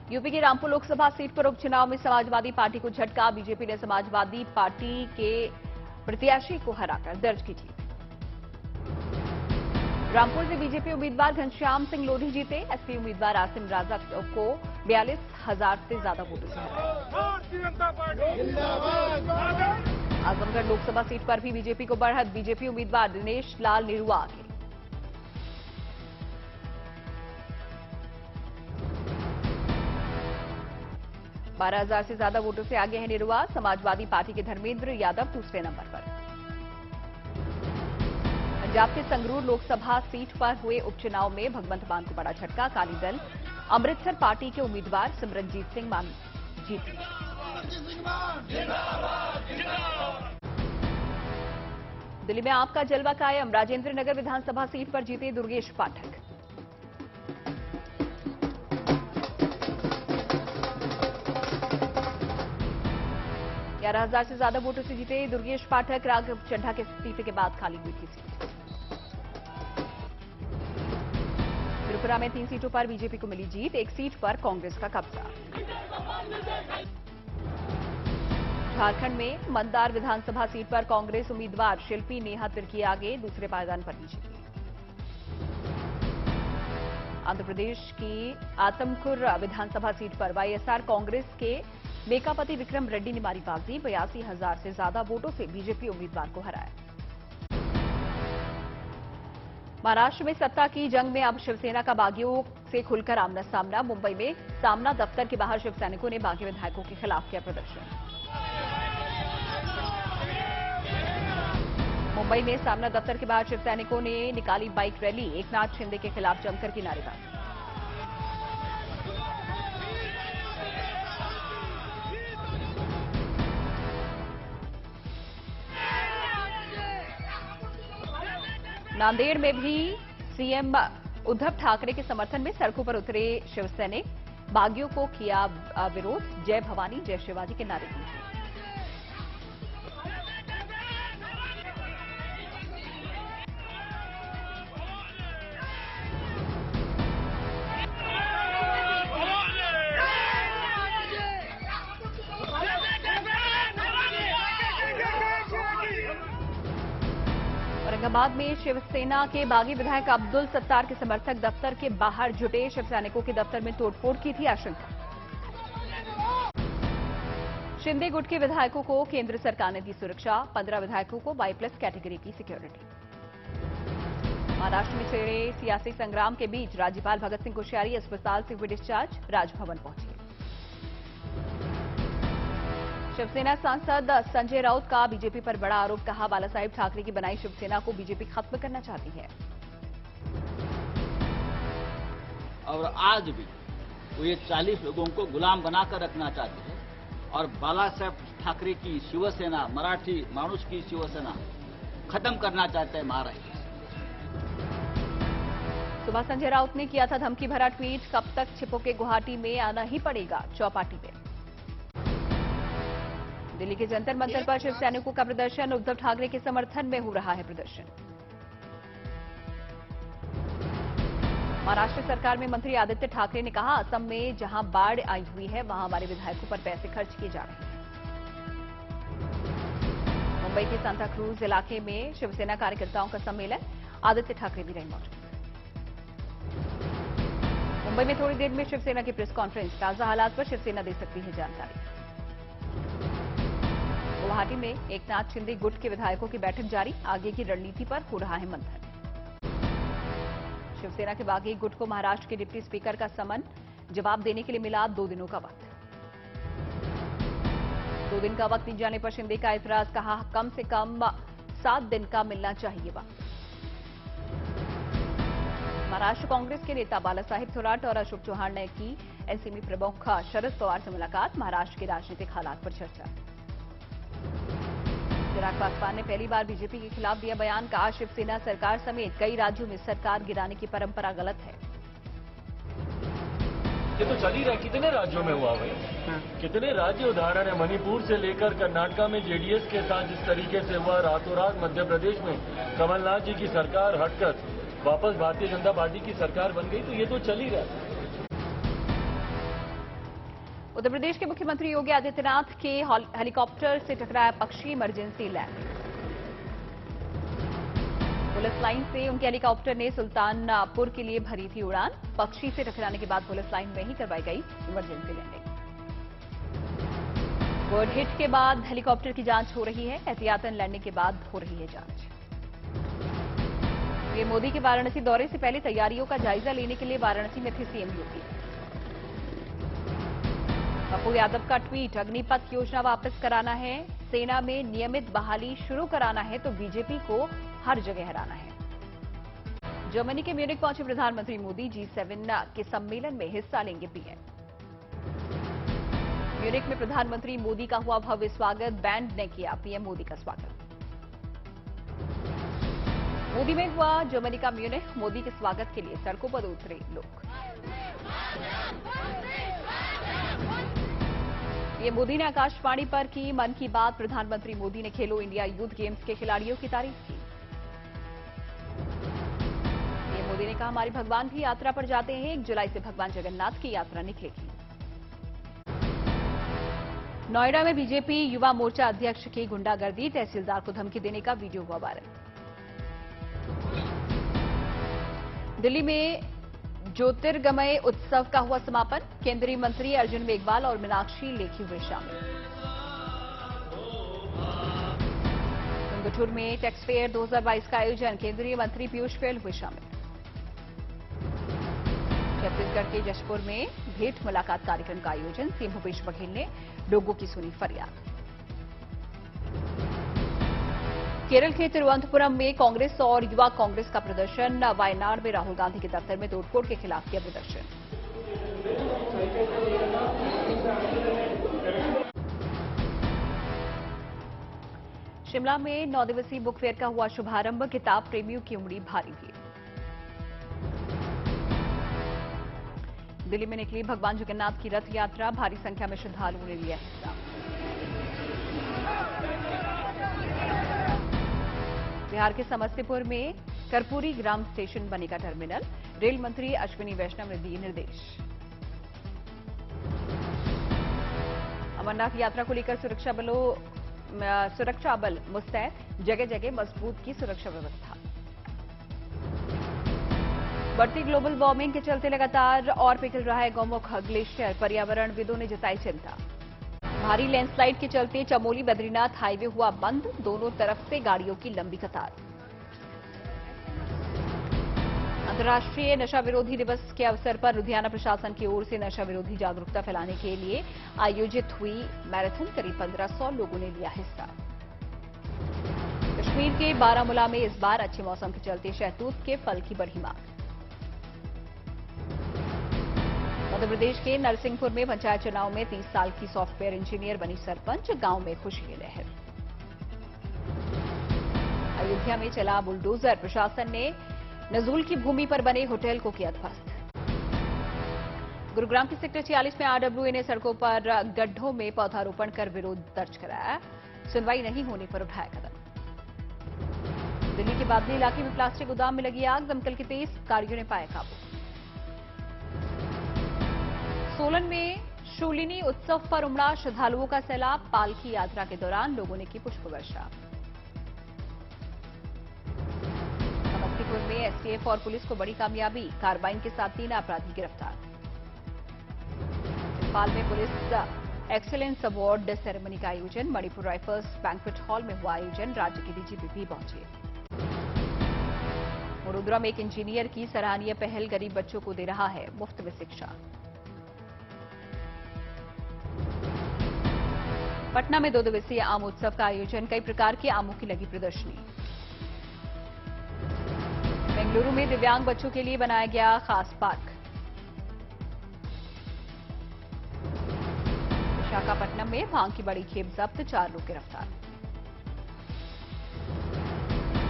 UP की Rampur Lok Sabha seat पर उपचुनाव में समाजवादी पार्टी को झटका। बीजेपी ने समाजवादी पार्टी के प्रत्याशी को हराकर दर्ज की जीत। रामपुर से बीजेपी उम्मीदवार घनश्याम सिंह लोधी जीते। एसपी उम्मीदवार आसिम राजा को 42,000 से ज्यादा वोटों से हराया। आजमगढ़ लोकसभा सीट पर भी बीजेपी को बढ़त। बीजेपी उम्मीदवार दिनेश लाल निरुआ आगे। 12,000 से ज्यादा वोटों से आगे है निरुआ। समाजवादी पार्टी के धर्मेंद्र यादव दूसरे नंबर पर। पंजाब के संगरूर लोकसभा सीट पर हुए उपचुनाव में भगवंत मान को बड़ा झटका। अकाली दल अमृतसर पार्टी के उम्मीदवार सिमरनजीत सिंह मान जीत लिए। दिल्ली में आपका जलवा कायम। राजेंद्र नगर विधानसभा सीट पर जीते दुर्गेश पाठक। 11,000 से ज्यादा वोटों से जीते दुर्गेश पाठक। राघव चड्ढा के इस्तीफे के बाद खाली हुई थी सीट। त्रिपुरा में 3 सीटों पर बीजेपी को मिली जीत। 1 सीट पर कांग्रेस का कब्जा। झारखंड में मंदार विधानसभा सीट पर कांग्रेस उम्मीदवार शिल्पी नेहा तिर्की आगे, दूसरे पायदान पर बीजेपी। आंध्र प्रदेश की आतमकुर विधानसभा सीट पर वाईएसआर कांग्रेस के मेकापति विक्रम रेड्डी ने मारी बाजी। 82,000 से ज्यादा वोटों से बीजेपी उम्मीदवार को हराया। महाराष्ट्र में सत्ता की जंग में अब शिवसेना का बागियों से खुलकर आमना सामना। मुंबई में सामना दफ्तर के बाहर शिव सैनिकों ने बागी विधायकों के खिलाफ किया प्रदर्शन। मुंबई में सामना दफ्तर के बाहर शिव सैनिकों ने निकाली बाइक रैली। एकनाथ शिंदे के खिलाफ जमकर की नारेबाजी। नांदेड़ में भी सीएम उद्धव ठाकरे के समर्थन में सड़कों पर उतरे शिव सैनिक। बागियों को किया विरोध। जय भवानी जय शिवाजी के नारे दिए। औरंगाबाद में शिवसेना के बागी विधायक अब्दुल सत्तार के समर्थक दफ्तर के बाहर जुटे। शिव सैनिकों के दफ्तर में तोड़फोड़ की थी आशंका। शिंदे गुट के विधायकों को केंद्र सरकार ने दी सुरक्षा। 15 विधायकों को Y+ कैटेगरी की सिक्योरिटी। महाराष्ट्र में छिड़े सियासी संग्राम के बीच राज्यपाल भगत सिंह कोश्यारी अस्पताल से हुए डिस्चार्ज, राजभवन पहुंचे। शिवसेना सांसद संजय राउत का बीजेपी पर बड़ा आरोप। कहा, बाला साहेब ठाकरे की बनाई शिवसेना को बीजेपी खत्म करना चाहती है। और आज भी वो ये 40 लोगों को गुलाम बनाकर रखना चाहते हैं और बाला साहेब ठाकरे की शिवसेना, मराठी मानुष की शिवसेना खत्म करना चाहते हैं महाराष्ट्र। सुबह संजय राउत ने किया था धमकी भरा ट्वीट। कब तक छिपो के गुवाहाटी में आना ही पड़ेगा, चौपाटी में। दिल्ली के जंतर मंतर पर शिव सैनिकों का प्रदर्शन। उद्धव ठाकरे के समर्थन में हो रहा है प्रदर्शन। महाराष्ट्र सरकार में मंत्री आदित्य ठाकरे ने कहा, असम में जहां बाढ़ आई हुई है वहां हमारे विधायकों पर पैसे खर्च किए जा रहे हैं। मुंबई के सांता क्रूज इलाके में शिवसेना कार्यकर्ताओं का सम्मेलन। आदित्य ठाकरे भी रहे मौजूद। मुंबई में थोड़ी देर में शिवसेना की प्रेस कॉन्फ्रेंस। ताजा हालात पर शिवसेना दे सकती है जानकारी। गुवाहाटी में एकनाथ शिंदे गुट के विधायकों की बैठक जारी। आगे की रणनीति पर हो रहा है मंथन। शिवसेना के बागी गुट को महाराष्ट्र के डिप्टी स्पीकर का समन। जवाब देने के लिए मिला 2 दिनों का वक्त। 2 दिन का वक्त दिए जाने पर शिंदे का ऐतराज। कहा, कम से कम 7 दिन का मिलना चाहिए वक्त। महाराष्ट्र कांग्रेस के नेता बाला साहेब थोराट और अशोक चौहान ने की एनसीपी प्रमुख शरद पवार से मुलाकात। महाराष्ट्र के राजनीतिक हालात पर चर्चा। चिराग पासवान ने पहली बार बीजेपी के खिलाफ दिया बयान। कहा, शिवसेना सरकार समेत कई राज्यों में सरकार गिराने की परंपरा गलत है। ये तो चल ही रहा है। कितने राज्यों में हुआ भाई, कितने राज्य उदाहरण है। मणिपुर से लेकर कर्नाटका में जेडीएस के साथ जिस तरीके से हुआ, रातों रात मध्य प्रदेश में कमलनाथ जी की सरकार हटकर वापस भारतीय जनता पार्टी की सरकार बन गई। तो ये तो चल ही रहा है। उत्तर प्रदेश के मुख्यमंत्री योगी आदित्यनाथ के हेलीकॉप्टर से टकराया पक्षी, इमरजेंसी लैंड। पुलिस लाइन से उनके हेलीकॉप्टर ने सुल्तानपुर के लिए भरी थी उड़ान। पक्षी से टकराने के बाद पुलिस लाइन में ही करवाई गई इमरजेंसी लैंडिंग। बर्ड हिट के बाद हेलीकॉप्टर की जांच हो रही है। एहतियातन लैंडिंग के बाद हो रही है जांच। पीएम मोदी के वाराणसी दौरे से पहले तैयारियों का जायजा लेने के लिए वाराणसी में थे सीएम योगी। पप्पू यादव का ट्वीट, अग्निपथ योजना वापस कराना है, सेना में नियमित बहाली शुरू कराना है तो बीजेपी को हर जगह हराना है। जर्मनी के म्यूनिख पहुंचे प्रधानमंत्री मोदी। G7 के सम्मेलन में हिस्सा लेंगे पीएम। म्यूनिख में प्रधानमंत्री मोदी का हुआ भव्य स्वागत, बैंड ने किया पीएम मोदी का स्वागत। मोदी में हुआ जर्मनी का म्यूनिख। मोदी के स्वागत के लिए सड़कों पर उतरे लोग। पीएम मोदी ने आकाशवाणी पर की मन की बात। प्रधानमंत्री मोदी ने खेलो इंडिया यूथ गेम्स के खिलाड़ियों की तारीफ की। पीएम मोदी ने कहा, हमारे भगवान भी यात्रा पर जाते हैं। 1 जुलाई से भगवान जगन्नाथ की यात्रा निकलेगी। नोएडा में बीजेपी युवा मोर्चा अध्यक्ष की गुंडागर्दी, तहसीलदार को धमकी देने का वीडियो हुआ वायरल। दिल्ली में ज्योतिर्गमय उत्सव का हुआ समापन। केंद्रीय मंत्री अर्जुन मेघवाल और मीनाक्षी लेखी हुए शामिल। गंगटूर में टैक्स फेयर 2022 का आयोजन। केंद्रीय मंत्री पीयूष गोयल हुए शामिल। छत्तीसगढ़ के जशपुर में भेंट मुलाकात कार्यक्रम का आयोजन। सीएम भूपेश बघेल ने लोगों की सुनी फरियाद। केरल के तिरुवनंतपुरम में कांग्रेस और युवा कांग्रेस का प्रदर्शन। वायनाड में राहुल गांधी के दफ्तर में तोड़फोड़ के खिलाफ किया प्रदर्शन। शिमला में 9 दिवसीय बुक फेयर का हुआ शुभारंभ। किताब प्रेमियों की उमड़ी भारी भीड़। दिल्ली में निकली भगवान जगन्नाथ की रथ यात्रा। भारी संख्या में श्रद्धालुओं ने लिया हिस्सा। बिहार के समस्तीपुर में कर्पूरी ग्राम स्टेशन बनेगा टर्मिनल। रेल मंत्री अश्विनी वैष्णव ने दिए निर्देश। अमरनाथ यात्रा को लेकर सुरक्षा बल मुस्तैद। जगह जगह मजबूत की सुरक्षा व्यवस्था। बढ़ती ग्लोबल वार्मिंग के चलते लगातार और पिघल रहा है गौमुख ग्लेशियर। पर्यावरणविदों ने जताई चिंता। भारी लैंडस्लाइड के चलते चमोली बद्रीनाथ हाईवे हुआ बंद। दोनों तरफ से गाड़ियों की लंबी कतार। अंतर्राष्ट्रीय नशा विरोधी दिवस के अवसर पर लुधियाना प्रशासन की ओर से नशा विरोधी जागरूकता फैलाने के लिए आयोजित हुई मैराथन। करीब 1500 लोगों ने लिया हिस्सा। कश्मीर के बारामूला में इस बार अच्छे मौसम के चलते शहतूत के फल की बढ़ी मांग। मध्य प्रदेश के नरसिंहपुर में पंचायत चुनाव में 30 साल की सॉफ्टवेयर इंजीनियर बनी सरपंच। गांव में खुशी की लहर। अयोध्या में चला बुलडोजर। प्रशासन ने नजूल की भूमि पर बने होटल को किया ध्वस्त। गुरुग्राम के सेक्टर 46 में आरडब्ल्यूए ने सड़कों पर गड्ढों में पौधारोपण कर विरोध दर्ज कराया। सुनवाई नहीं होने पर उठाया कदम। दिल्ली के बादली इलाके में प्लास्टिक गोदाम में लगी आग। दमकल के तेज गाड़ियों ने पाया काबू। सोलन में शूलिनी उत्सव पर उमड़ा श्रद्धालुओं का सैलाब। पालकी यात्रा के दौरान लोगों ने की पुष्प वर्षा। समस्तीपुर में एसटीएफ और पुलिस को बड़ी कामयाबी। कार्बाइन के साथ 3 अपराधी गिरफ्तार। भोपाल में पुलिस एक्सीलेंस अवार्ड सेरेमनी का आयोजन। मणिपुर राइफल्स बैंक्वेट हॉल में हुआ आयोजन। राज्य के डीजीपी भी पहुंचे। वडोदरा में एक इंजीनियर की सराहनीय पहल गरीब बच्चों को दे रहा है मुफ्त में शिक्षा। पटना में 2 दिवसीय आम उत्सव का आयोजन। कई प्रकार के आमों की लगी प्रदर्शनी। बेंगलुरु में दिव्यांग बच्चों के लिए बनाया गया खास पार्क। विशाखापट्टनम में भांग की बड़ी खेप जब्त। 4 लोग गिरफ्तार।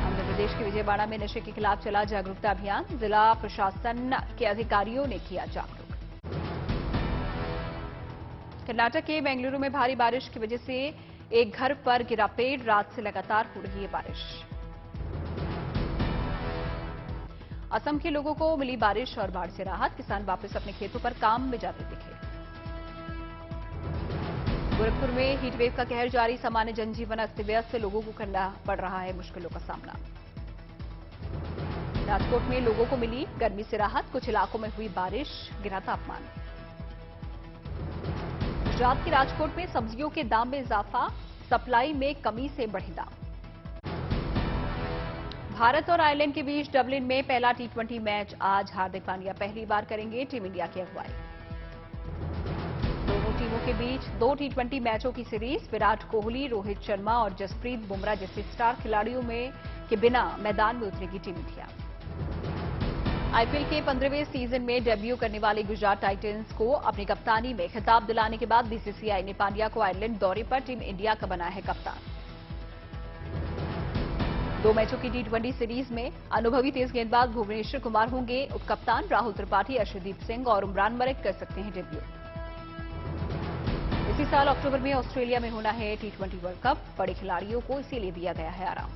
आंध्र प्रदेश के विजयवाड़ा में नशे के खिलाफ चला जागरूकता अभियान। जिला प्रशासन के अधिकारियों ने किया जागरूक। कर्नाटक के बेंगलुरु में भारी बारिश की वजह से एक घर पर गिरा पेड़। रात से लगातार हो रही है बारिश। असम के लोगों को मिली बारिश और बाढ़ से राहत। किसान वापस अपने खेतों पर काम में जाते दिखे। गोरखपुर में हीटवेव का कहर जारी, सामान्य जनजीवन अस्त व्यस्त, लोगों को करना पड़ रहा है मुश्किलों का सामना। राजकोट में लोगों को मिली गर्मी से राहत, कुछ इलाकों में हुई बारिश, गिरा तापमान। गुजरात के राजकोट में सब्जियों के दाम में इजाफा, सप्लाई में कमी से बढ़े दाम। भारत और आयरलैंड के बीच डबलिन में पहला टी20 मैच आज, हार्दिक पांड्या पहली बार करेंगे टीम इंडिया की अगुवाई। दोनों टीमों के बीच 2 टी20 मैचों की सीरीज, विराट कोहली, रोहित शर्मा और जसप्रीत बुमराह जैसे स्टार खिलाड़ियों के बिना मैदान में उतरेगी टीम इंडिया। आईपीएल के 15वें सीजन में डेब्यू करने वाली गुजरात टाइटंस को अपनी कप्तानी में खिताब दिलाने के बाद बीसीसीआई ने पांड्या को आयरलैंड दौरे पर टीम इंडिया का बनाया है कप्तान। 2 मैचों की टी20 सीरीज में अनुभवी तेज गेंदबाज भुवनेश्वर कुमार होंगे उपकप्तान, राहुल त्रिपाठी, अर्शदीप सिंह और उमरान मलिक कर सकते हैं डेब्यू। इसी साल अक्टूबर में ऑस्ट्रेलिया में होना है टी20 वर्ल्ड कप, बड़े खिलाड़ियों को इसीलिए दिया गया है आराम।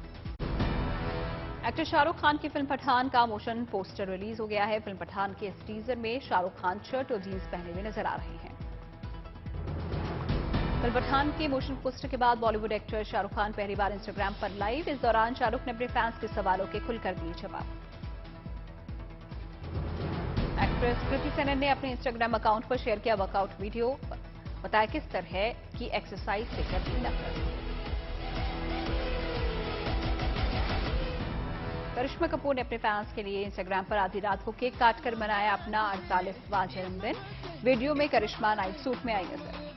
एक्टर शाहरुख खान की फिल्म पठान का मोशन पोस्टर रिलीज हो गया है। फिल्म पठान के इस टीजर में शाहरुख खान शर्ट और जींस पहने हुए नजर आ रहे हैं। फिल्म पठान के मोशन पोस्टर के बाद बॉलीवुड एक्टर शाहरुख खान पहली बार इंस्टाग्राम पर लाइव। इस दौरान शाहरुख ने अपने फैंस के सवालों के खुलकर दिए जवाब। एक्ट्रेस कृति सेनन ने अपने इंस्टाग्राम अकाउंट पर शेयर किया वर्कआउट वीडियो, बताया किस तरह की एक्सरसाइज से करती नफरत। करिश्मा कपूर ने अपने फैंस के लिए इंस्टाग्राम पर आधी रात को केक काटकर मनाया अपना 48वां जन्मदिन। वीडियो में करिश्मा नाइट सूट में आई नजर।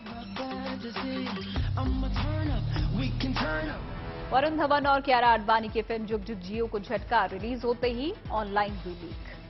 वरुण धवन और कियारा आडवाणी की फिल्म जुग जुग जियो को झटका, रिलीज होते ही ऑनलाइन हुई लीक।